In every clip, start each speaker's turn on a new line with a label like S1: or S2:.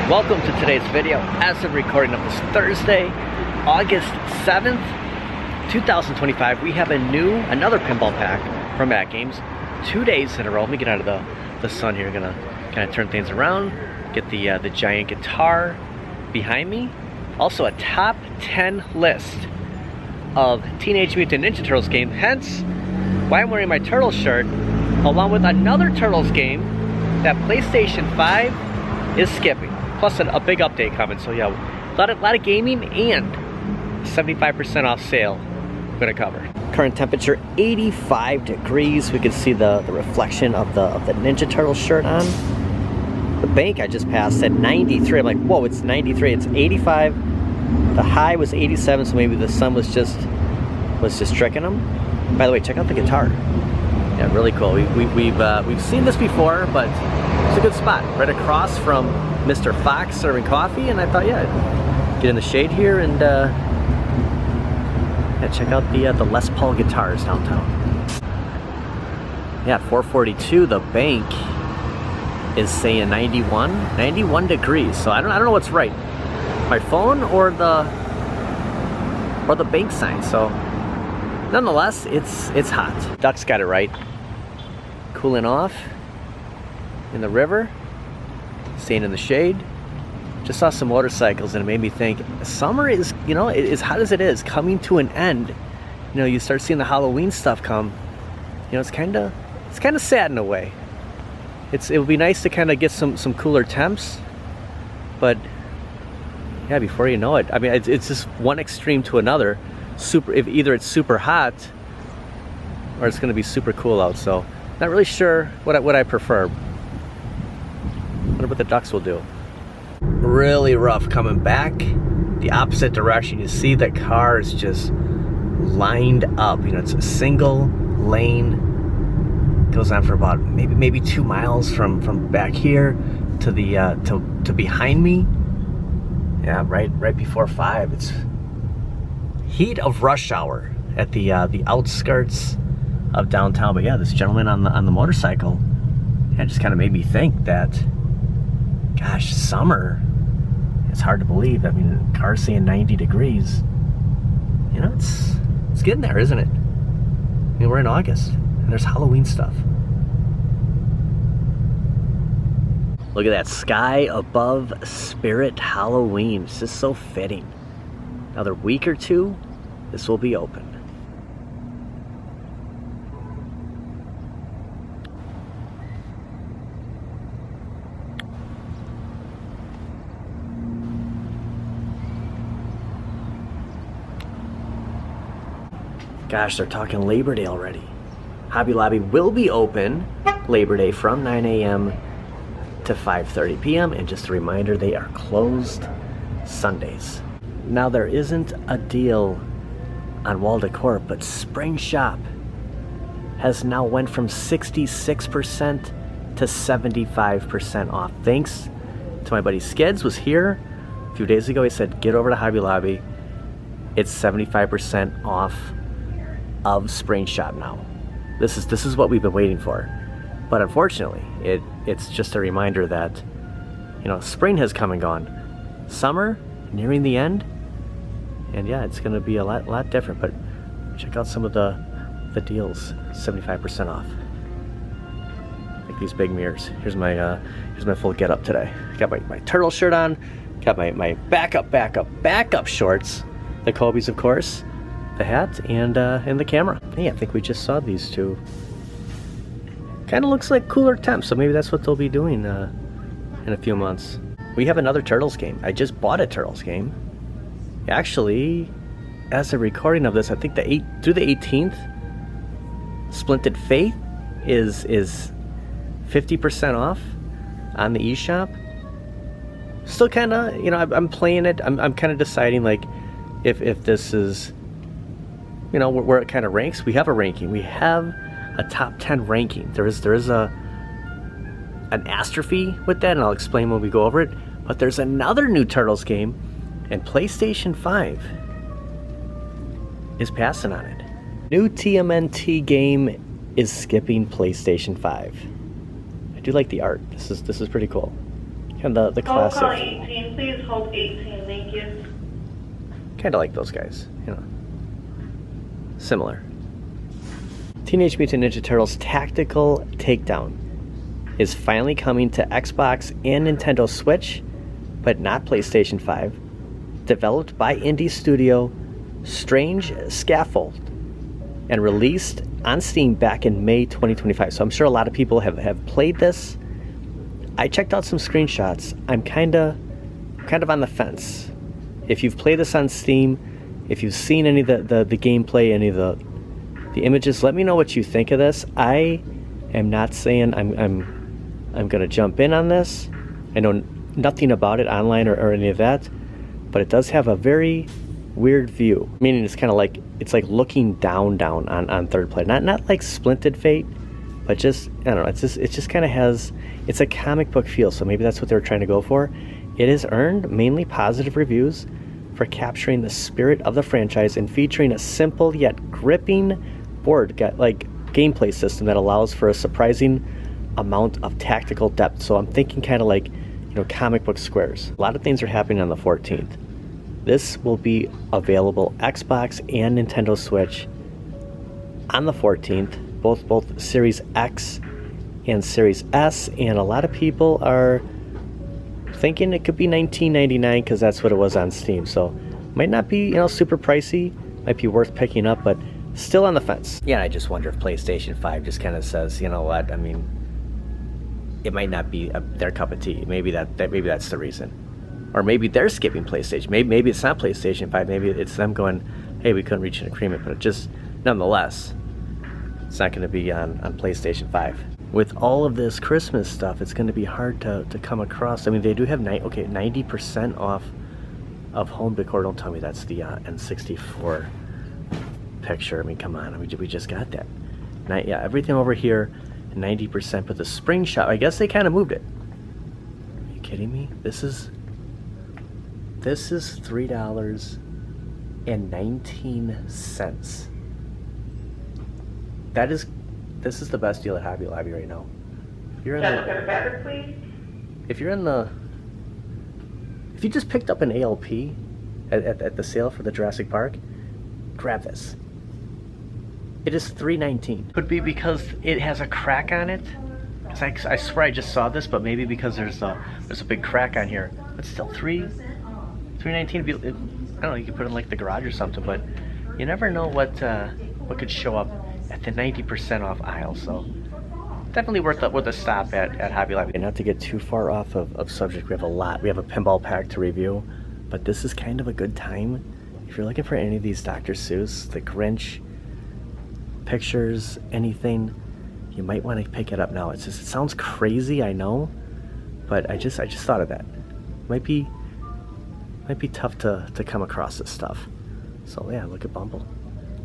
S1: Welcome to today's video. As of recording of this Thursday, August 7th, 2025, we have another pinball pack from AtGames. 2 days in a row. Let me get out of the sun here. Gonna kind of turn things around. Get the giant guitar behind me. Also a top 10 list of Teenage Mutant Ninja Turtles game. Hence why I'm wearing my Turtles shirt, along with another Turtles game that PlayStation 5 is skipping. Plus a big update coming. So yeah, a lot of gaming and 75% off sale I'm gonna cover. Current temperature 85 degrees. We can see the reflection of the Ninja Turtle shirt on. The bank I just passed said 93. I'm like, whoa, it's 93. It's 85. The high was 87, so maybe the sun was just tricking them. By the way, check out the guitar. Yeah, really cool. We've seen this before, but it's a good spot. Right across from Mr. Fox serving coffee, and I thought, yeah, get in the shade here and yeah, check out the Les Paul guitars downtown. Yeah, 442. The bank is saying 91 degrees. So I don't know what's right, my phone or the bank sign. So nonetheless, it's hot. Duck's got it right. Cooling off in the river, staying in the shade. Just saw some motorcycles and it made me think summer is, you know, as hot as it is, coming to an end. You know, you start seeing the Halloween stuff come. You know, it's kind of sad in a way. It would be nice to kind of get some cooler temps, but yeah, before you know it, I mean, it's just one extreme to another. If either it's super hot or it's going to be super cool out. So not really sure what I prefer. Wonder what the Ducks will do. Really rough coming back the opposite direction. You see the car is just lined up. You know, it's a single lane. Goes on for about maybe 2 miles from back here to the to behind me. Yeah, right before 5. It's heat of rush hour at the outskirts of downtown. But yeah, this gentleman on the motorcycle, yeah, just kind of made me think that, gosh, summer, it's hard to believe. I mean, the car's saying 90 degrees. You know, it's getting there, isn't it? I mean, we're in August and there's Halloween stuff. Look at that sky above Spirit Halloween. It's just so fitting. Another week or two, this will be open. Gosh, they're talking Labor Day already. Hobby Lobby will be open Labor Day from 9 a.m. to 5:30 p.m. And just a reminder, they are closed Sundays. Now, there isn't a deal on wall decor, but Spring Shop has now went from 66% to 75% off. Thanks to my buddy Skids, was here a few days ago. He said, get over to Hobby Lobby. It's 75% off of Spring Shop now. This is what we've been waiting for. But unfortunately, it's just a reminder that, you know, spring has come and gone. Summer nearing the end. And yeah, it's going to be a lot different. But check out some of the deals, 75% off. Like these big mirrors. Here's my full getup today. Got my turtle shirt on. Got my backup shorts. The Kobe's, of course. The hat and the camera. Hey, I think we just saw these two. Kind of looks like cooler temps, so maybe that's what they'll be doing in a few months. We have another Turtles game. I just bought a Turtles game. Actually, as a recording of this, I think through the 18th, Splinted Faith is 50% off on the eShop. Still kind of, you know, I'm playing it. I'm kind of deciding, like, if this is, you know, where it kind of ranks. We have a ranking. We have a top 10 ranking. There is an astrophy with that, and I'll explain when we go over it. But there's another new Turtles game, and PlayStation 5 is passing on it. New TMNT game is skipping PlayStation 5. I do like the art. This is pretty cool. And the classic.
S2: Call 18, please hold 18, thank you.
S1: Kind of like those guys, you know. Similar. Teenage Mutant Ninja Turtles Tactical Takedown is finally coming to Xbox and Nintendo Switch, but not PlayStation 5. Developed by indie studio Strange Scaffold and released on Steam back in May 2025. So I'm sure a lot of people have played this. I checked out some screenshots. I'm kind of on the fence. If you've played this on Steam, if you've seen any of the gameplay, any of the images, let me know what you think of this. I am not saying I'm gonna jump in on this. I know nothing about it online or any of that, but it does have a very weird view. Meaning it's kind of like looking down on third player. Not like Splinted Fate, but just, I don't know, it just kind of has, it's a comic book feel, so maybe that's what they were trying to go for. It has earned mainly positive reviews for capturing the spirit of the franchise and featuring a simple yet gripping board gameplay system that allows for a surprising amount of tactical depth. So I'm thinking kind of like, you know, comic book squares. A lot of things are happening on the 14th. This will be available Xbox and Nintendo Switch on the 14th, both Series X and Series S, and a lot of people are thinking it could be $19.99 because that's what it was on Steam. So might not be, you know, super pricey, might be worth picking up, but still on the fence. Yeah, I just wonder if PlayStation 5 just kind of says, you know what, I mean, it might not be their cup of tea. Maybe that's the reason. Or maybe they're skipping PlayStation. Maybe it's not PlayStation 5. Maybe it's them going, hey, we couldn't reach an agreement. But it just, nonetheless, it's not going to be on PlayStation 5. With all of this Christmas stuff, it's going to be hard to come across. I mean, they do have 90% off of home decor. Don't tell me that's the N64 picture. I mean, come on. I mean, we just got that. Yeah, everything over here, 90%. But the spring shop, I guess they kind of moved it. Are you kidding me? This is $3.19. This is the best deal at Hobby Lobby right now. If you're in if you just picked up an ALP at the sale for the Jurassic Park, grab this. It is $3.19. Could be because it has a crack on it. I swear I just saw this, but maybe because there's a big crack on here. But still, $3.19. I don't know. You could put it in like the garage or something, but you never know what could show up at the 90% off aisle. So definitely worth a stop at Hobby Lobby. And not to get too far off of subject, we have a pinball pack to review, but this is kind of a good time if you're looking for any of these Dr. Seuss, the Grinch pictures, anything. You might want to pick it up now. It sounds crazy, I know, but I just thought of that. Might be tough to come across this stuff. So yeah, look at Bumble.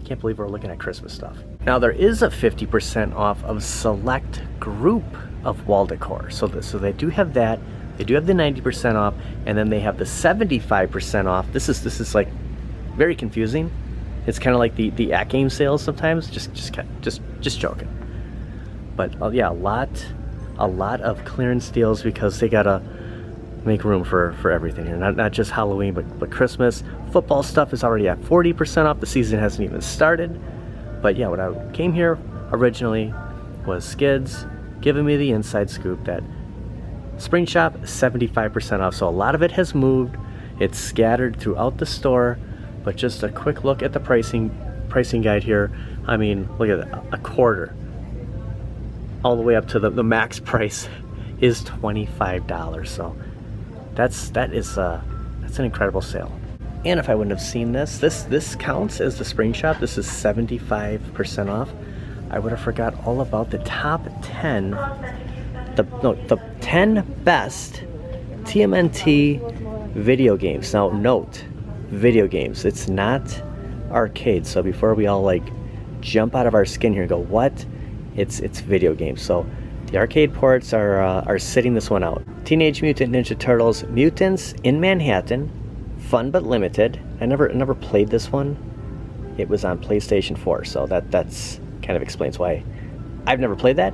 S1: Can't believe we're looking at Christmas stuff. Now there is a 50% off of select group of wall decor. So they do have that. They do have the 90% off, and then they have the 75% off. This is like very confusing. It's kind of like the AtGames sales sometimes. Just joking. But yeah, a lot of clearance deals because they gotta make room for everything here. Not just Halloween, but Christmas. Football stuff is already at 40% off. The season hasn't even started. But yeah, what I came here originally was Skids giving me the inside scoop that Spring Shop 75% off. So a lot of it has moved. It's scattered throughout the store. But just a quick look at the pricing guide here. I mean, look at that, a quarter. All the way up to the max price is $25. So that's an incredible sale. And if I wouldn't have seen this counts as the Spring Shop. This is 75% off. I would have forgot all about the top 10, the 10 best TMNT video games. Now note, video games. It's not arcade. So before we all like jump out of our skin here and go, what? It's video games. So the arcade ports are sitting this one out. Teenage Mutant Ninja Turtles Mutants in Manhattan, fun but limited. I never played this one. It was on PlayStation 4, so that's kind of explains why I've never played that.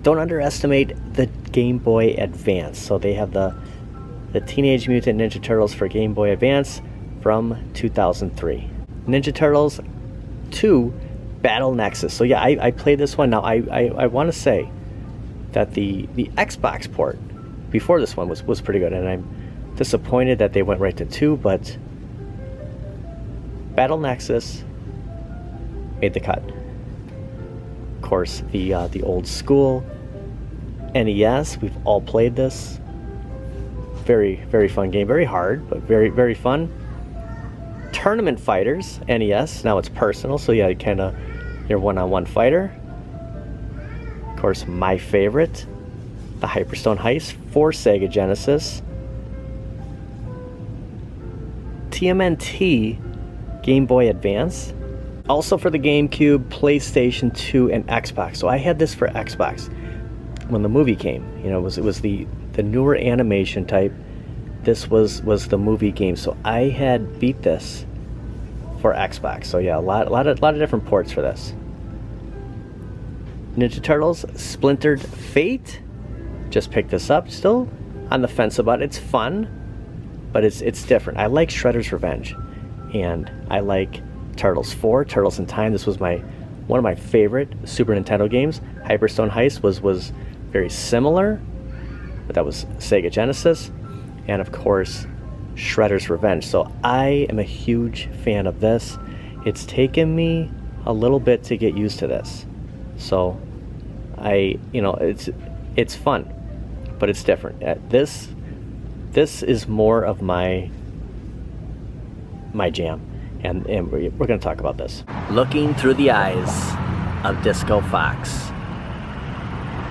S1: Don't underestimate the Game Boy Advance. So they have the Teenage Mutant Ninja Turtles for Game Boy Advance from 2003. Ninja Turtles 2 Battle Nexus. So yeah, I played this one. Now I want to say that the Xbox port before this one was pretty good, and I'm disappointed that they went right to 2, but Battle Nexus made the cut. Of course, the old school NES, we've all played this. Very, very fun game. Very hard, but very, very fun. Tournament Fighters, NES. Now it's personal, so yeah, you're one-on-one fighter. Of course, my favorite, the Hyperstone Heist for Sega Genesis. TMNT Game Boy Advance. Also for the GameCube, PlayStation 2, and Xbox. So I had this for Xbox when the movie came. You know, it was the newer animation type. This was the movie game. So I had beat this for Xbox. So yeah, a lot of different ports for this. Ninja Turtles Splintered Fate. Just picked this up. Still on the fence about it. It's fun, but it's different. I like Shredder's Revenge, and I like Turtles 4, Turtles in Time. This was one of my favorite Super Nintendo games. Hyperstone Heist was very similar, but that was Sega Genesis. And of course, Shredder's Revenge. So I am a huge fan of this. It's taken me a little bit to get used to this. So it's fun, but it's different. This is more of my jam. And we're going to talk about this. Looking through the eyes of Disco Fox.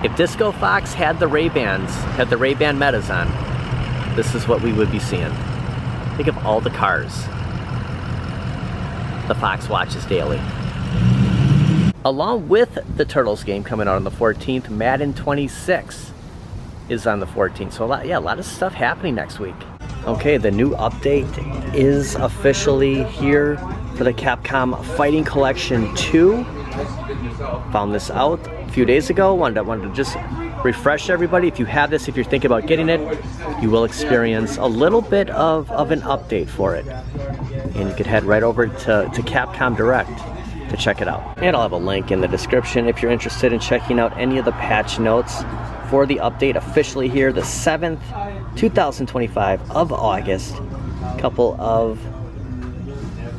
S1: If Disco Fox had the Ray-Ban Metas on, this is what we would be seeing. Think of all the cars the Fox watches daily. Along with the Turtles game coming out on the 14th, Madden 26 is on the 14th. So a lot of stuff happening next week. Okay, the new update is officially here for the Capcom Fighting Collection 2. Found this out a few days ago. Wanted to just refresh everybody. If you have this, if you're thinking about getting it, you will experience a little bit of an update for it. And you could head right over to Capcom Direct to check it out. And I'll have a link in the description if you're interested in checking out any of the patch notes for the update officially here, the 7th, 2025 of August. A couple of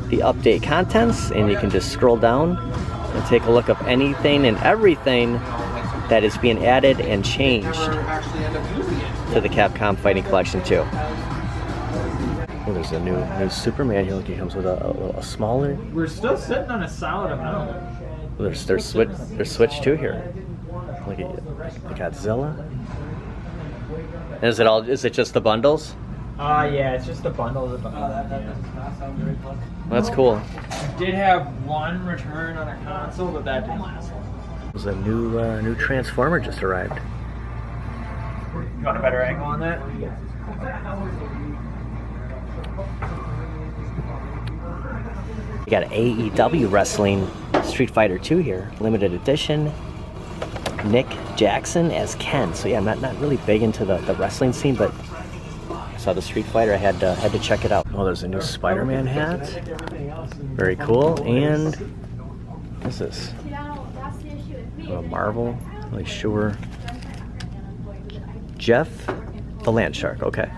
S1: the update contents, and you can just scroll down and take a look of anything and everything that is being added and changed to the Capcom Fighting Collection 2. Oh, there's a new Superman here. Look, he comes with a smaller.
S3: We're still sitting on a solid amount.
S1: Well, there's Switch 2 here. Look at the Godzilla. And is it just the bundles?
S3: Yeah, it's just a bundle.
S1: That's cool.
S3: I did have one return on a console, but that didn't last long.
S1: There's a new Transformer just arrived.
S3: You want a better angle on that?
S1: You got AEW Wrestling Street Fighter 2 here, limited edition. Nick Jackson as Ken. So yeah, I'm not really big into the wrestling scene, but I saw the Street Fighter. I had to check it out. Oh, there's a new Spider-Man hat. Very cool. And what's this? Marvel. Not really sure. Jeff the Land Shark. Okay.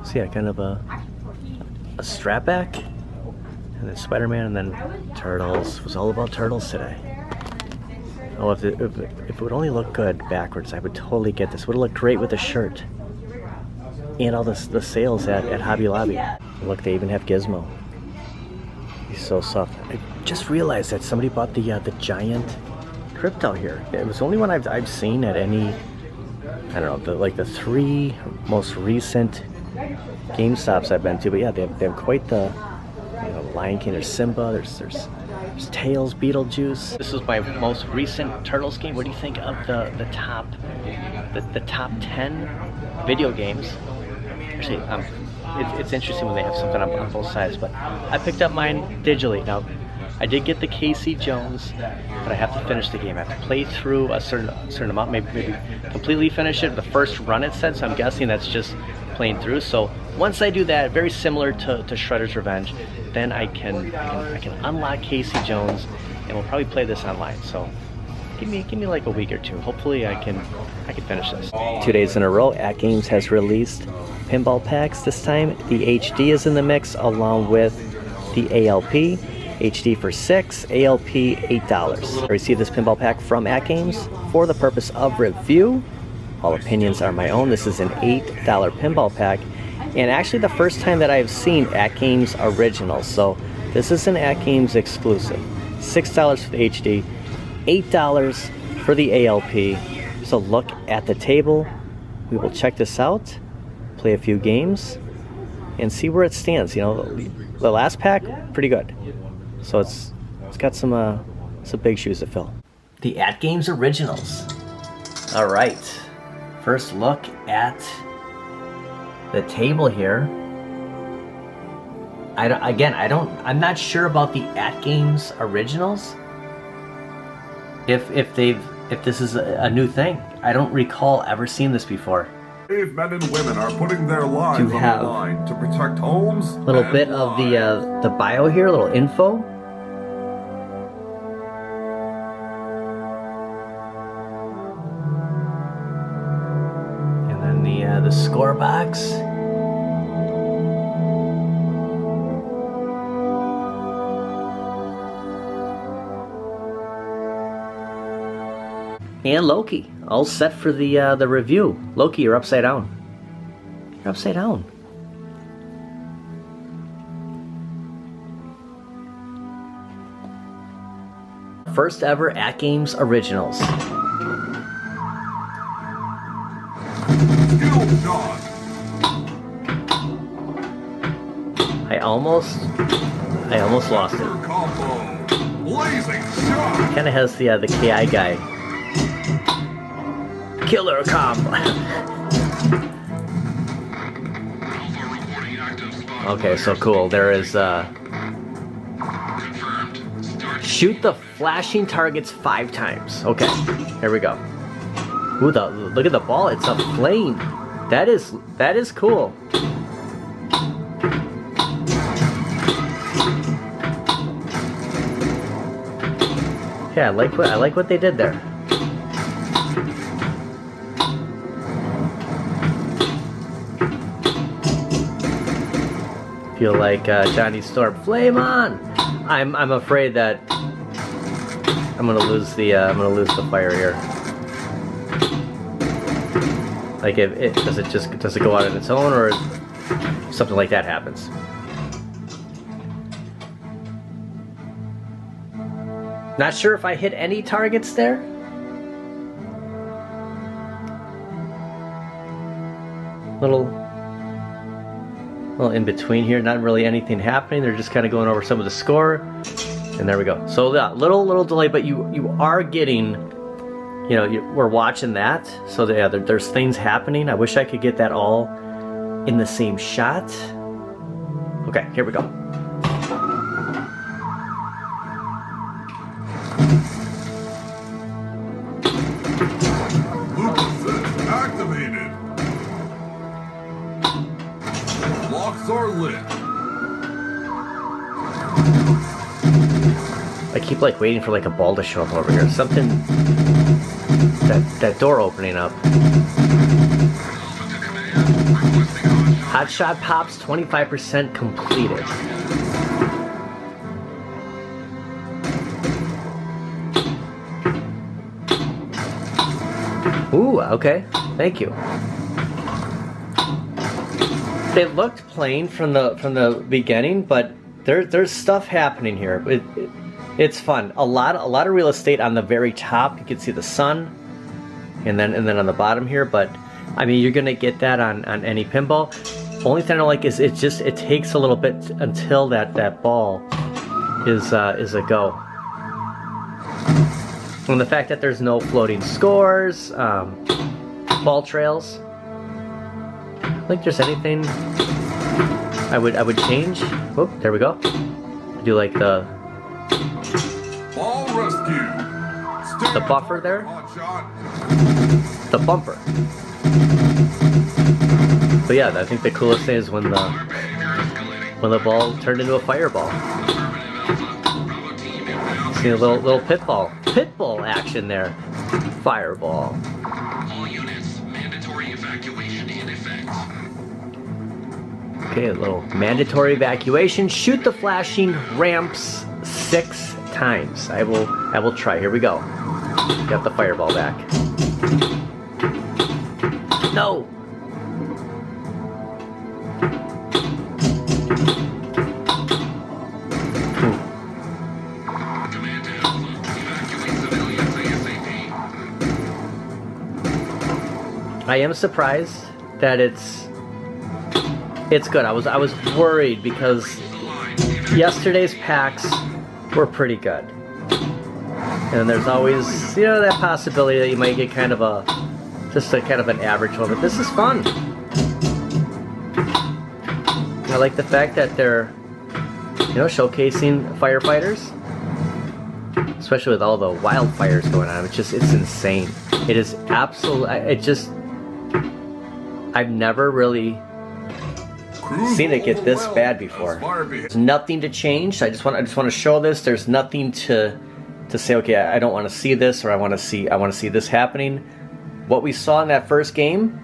S1: So yeah, kind of a strapback, and then Spider-Man, and then Turtles. It was all about Turtles today. Oh, if it would only look good backwards, I would totally get this. Would have looked great with a shirt. And all the sales at Hobby Lobby. Look, they even have Gizmo. He's so soft. I just realized that somebody bought the giant crypto here. It was the only one I've seen at any, I don't know, the 3 most recent GameStops I've been to. But yeah, they have quite the, Lion King. There's Simba. There's Tails, Beetlejuice. This was my most recent Turtles game. What do you think of the top 10 video games? Actually, it's interesting when they have something on both sides. But I picked up mine digitally. Now, I did get the Casey Jones, but I have to finish the game. I have to play through a certain amount, maybe completely finish it. The first run it said, so I'm guessing that's just playing through. So once I do that, very similar to Shredder's Revenge, then I can unlock Casey Jones, and we'll probably play this online. So give me like a week or two. Hopefully I can finish this. 2 days in a row, AtGames has released pinball packs. This time the HD is in the mix along with the ALP. HD for $6, ALP $8. I received this pinball pack from AtGames for the purpose of review. All opinions are my own. This is an $8 pinball pack, and actually the first time that I've seen AtGames Originals. So this is an AtGames exclusive. $6 for the HD, $8 for the ALP. So look at the table. We will check this out, play a few games, and see where it stands. You know, the last pack, pretty good. So it's got some big shoes to fill. The AtGames Originals. All right, first look at the table here. I'm not sure about the AtGames Originals. If this is a new thing, I don't recall ever seeing this before.
S4: Brave men and women are putting their lives on the line to protect homes.
S1: A little bit of the bio here, a little info. The score box. And Loki, all set for the review. Loki, you're upside down. You're upside down. First ever AtGames Originals. I almost lost it. Kind of has the KI guy. Killer combo. Okay, so cool. There is shoot the flashing targets 5 times. Okay, here we go. Ooh, look at the ball. It's a flame. That is cool. Yeah, I like what they did there. Feel like Johnny Storm. Flame on! I'm afraid that I'm gonna lose the fire here. Like does it go out on its own, or something like that happens? Not sure if I hit any targets there. Little in between here, not really anything happening. They're just kind of going over some of the score, and there we go. So yeah, little delay, but you are getting. You know, we're watching that, so yeah, there's things happening. I wish I could get that all in the same shot. Okay, here we go.
S4: Activated. Locks are lit.
S1: I keep like waiting for like a ball to show up over here. Something. That door opening up. Hot shot pops 25% completed. Ooh, okay. Thank you. It looked plain from the beginning, but there's stuff happening here. It's fun. A lot of real estate on the very top. You can see the sun, and then on the bottom here. But I mean, you're gonna get that on any pinball. Only thing I don't like is it takes a little bit until that ball is a go. And the fact that there's no floating scores, ball trails. I don't think there's anything I would change. Oh, there we go. I do like the the buffer there, the bumper. But yeah, I think the coolest thing is when the ball turned into a fireball. See a little pitball action there. Fireball.
S5: All units, mandatory evacuation in effect.
S1: Okay, a little mandatory evacuation. Shoot the flashing ramps 6 times. I will try. Here we go. Got the fireball back. No. I am surprised that it's good. I was worried because yesterday's packs were pretty good, and there's always that possibility that you might get kind of an average one. But this is fun. I like the fact that they're showcasing firefighters, especially with all the wildfires going on. It's insane. It is absolutely. I've never really seen it get this bad before. There's nothing to change. I just want to show this. There's nothing to say, okay, I don't want to see this, or I want to see this happening. What we saw in that first game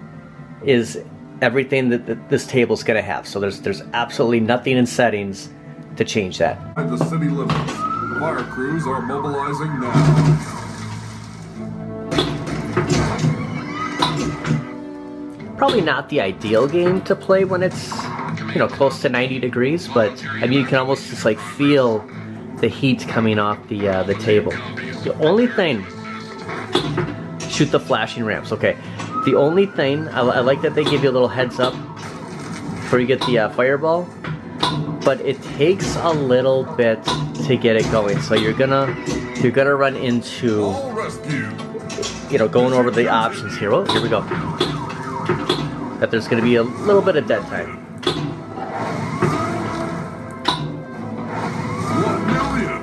S1: is everything that this table's going to have. So there's absolutely nothing in settings to change that.
S4: At the city limits, fire crews are mobilizing now.
S1: Probably not the ideal game to play when it's close to 90 degrees, but I mean you can almost just like feel the heat coming off the table. The only thing, shoot the flashing ramps. Okay, the only thing I like that they give you a little heads up before you get the fireball, but it takes a little bit to get it going. So you're gonna run into going over the options here. Oh, here we go. That there's going to be a little bit of dead time.
S4: 1 million.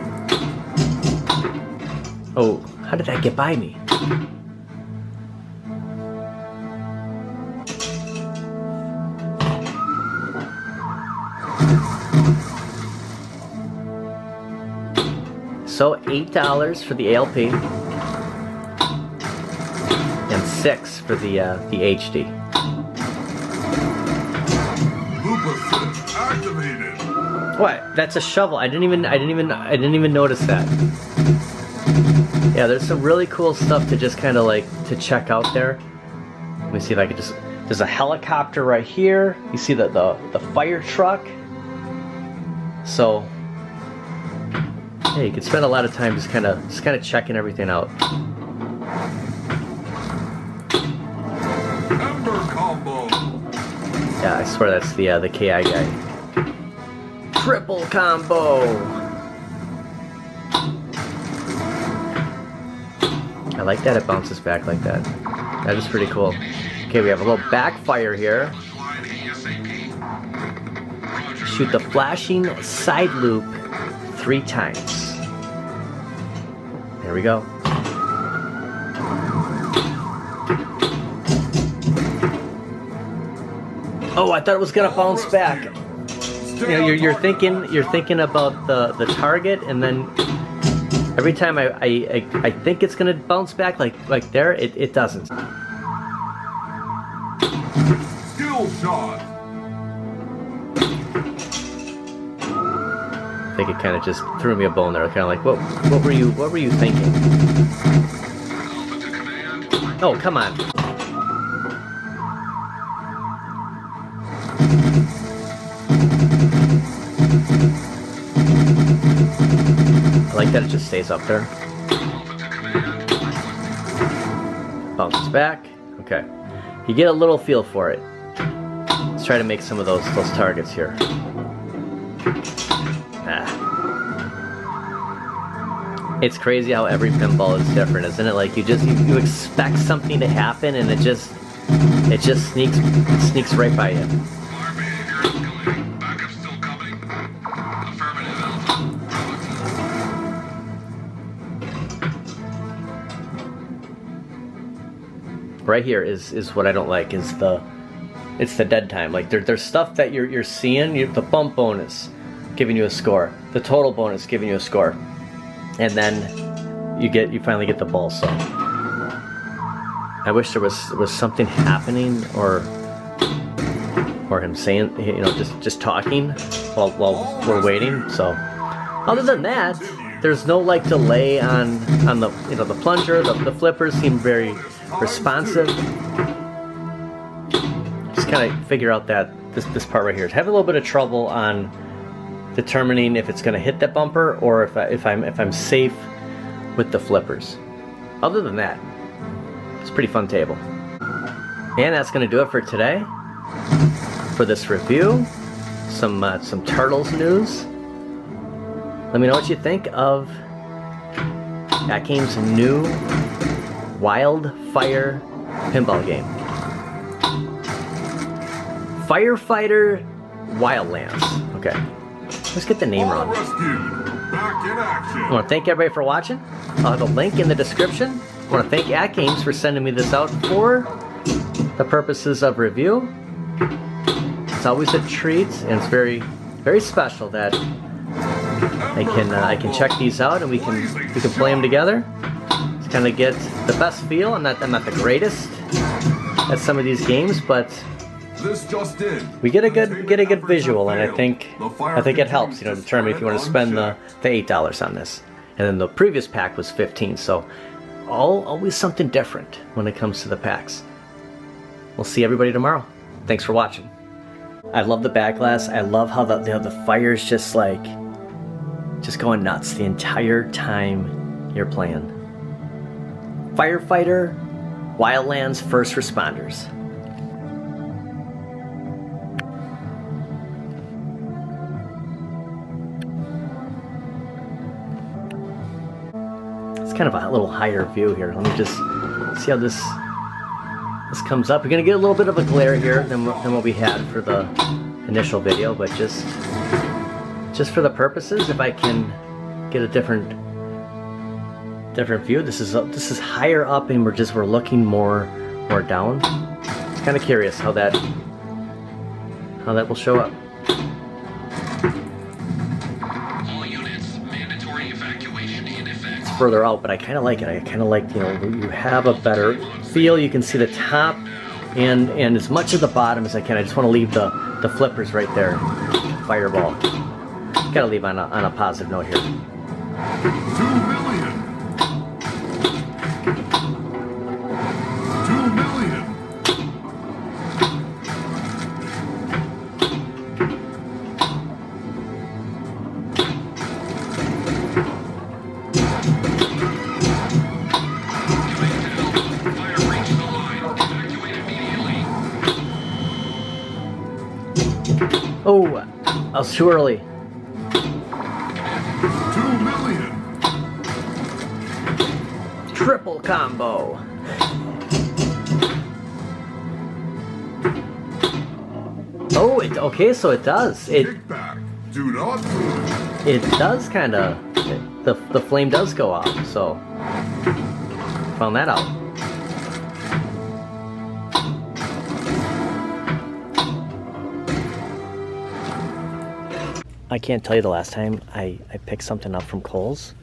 S1: Oh, how did that get by me? So $8 for the ALP and $6 for the HD.
S4: Activated.
S1: What? That's a shovel. I didn't even notice that. Yeah, there's some really cool stuff to just kind of like to check out there. Let me see if I can just. There's a helicopter right here. You see the fire truck. So yeah, you can spend a lot of time just kind of checking everything out.
S4: Ember combo.
S1: Yeah, I swear that's the KI guy. Triple combo! I like that it bounces back like that. That is pretty cool. Okay, we have a little backfire here. Shoot the flashing side loop 3 times. There we go. Oh, I thought it was gonna bounce back. You're thinking about the target, and then every time I think it's gonna bounce back like there, it doesn't.
S4: Skill shot.
S1: I think it kind of just threw me a bone there. Kind of like, what were you thinking? Oh, come on. I like that it just stays up there. Bounces back. Okay. You get a little feel for it. Let's try to make some of those targets here. It's crazy how every pinball is different, isn't it? Like you expect something to happen, and it just sneaks right by you. right here is what I don't like, is it's the dead time. Like there's stuff that you're seeing, the bump bonus giving you a score, the total bonus giving you a score, and then you finally get the ball. So I wish there was something happening, or him saying, you know, just talking while we're waiting. So other than that, there's no like delay on the, you know, the plunger. The flippers seem very responsive. Just kind of figure out that this part right here. Have a little bit of trouble on determining if it's going to hit that bumper or if I'm safe with the flippers. Other than that, it's a pretty fun table. And that's going to do it for today. For this review, some Turtles news. Let me know what you think of AtGames' new Wildfire pinball game. Firefighter Wildlands. Okay, let's get the name wrong. I want to thank everybody for watching. I'll have a link in the description. I want to thank AtGames for sending me this out for the purposes of review. It's always a treat, and it's very, very special that I can check these out and we can play them together. To kind of get the best feel. I'm not the greatest at some of these games, but we get a good visual, and I think it helps, you know, determine if you want to spend the $8 on this. And then the previous pack was $15, so always something different when it comes to the packs. We'll see everybody tomorrow. Thanks for watching. I love the back glass. I love how the fire's just going nuts the entire time you're playing. Firefighter, Wildlands, First Responders. It's kind of a little higher view here. Let me just see how this comes up. You're gonna get a little bit of a glare here than what we had for the initial video, but just for the purposes, if I can get a different view. This is higher up, and we're looking more down. It's kind of curious how that will show up.
S5: All units, mandatory evacuation in effect.
S1: It's further out, but I kind of like it. I kind of like, you know, you have a better feel. You can see the top and as much of the bottom as I can. I just want to leave the flippers right there. Fireball. Gotta leave on a positive note here. 2 million.
S4: 2 million.
S5: Fire breached the line. Evacuate immediately.
S1: Oh, I was too early.
S4: 2 million.
S1: Triple combo. Oh, okay, so it does.
S4: Kickback. Do not move.
S1: It does kind of. The flame does go off. So found that out. I can't tell you the last time I picked something up from Kohl's,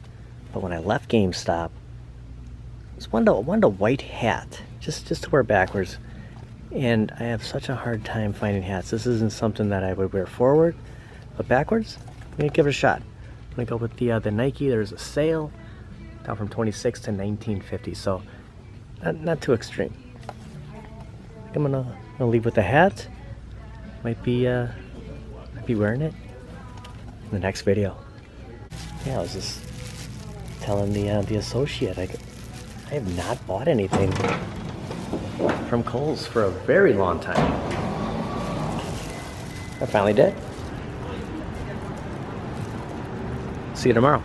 S1: but when I left GameStop, I wanted a white hat, just to wear backwards, and I have such a hard time finding hats. This isn't something that I would wear forward, but backwards, I'm gonna give it a shot. I'm gonna go with the Nike. There's a sale down from $26 to $19.50, so not too extreme. I think I'm gonna leave with the hat. Might be wearing it in the next video. Yeah, I was just telling the associate I have not bought anything from Kohl's for a very long time. I finally did. See you tomorrow.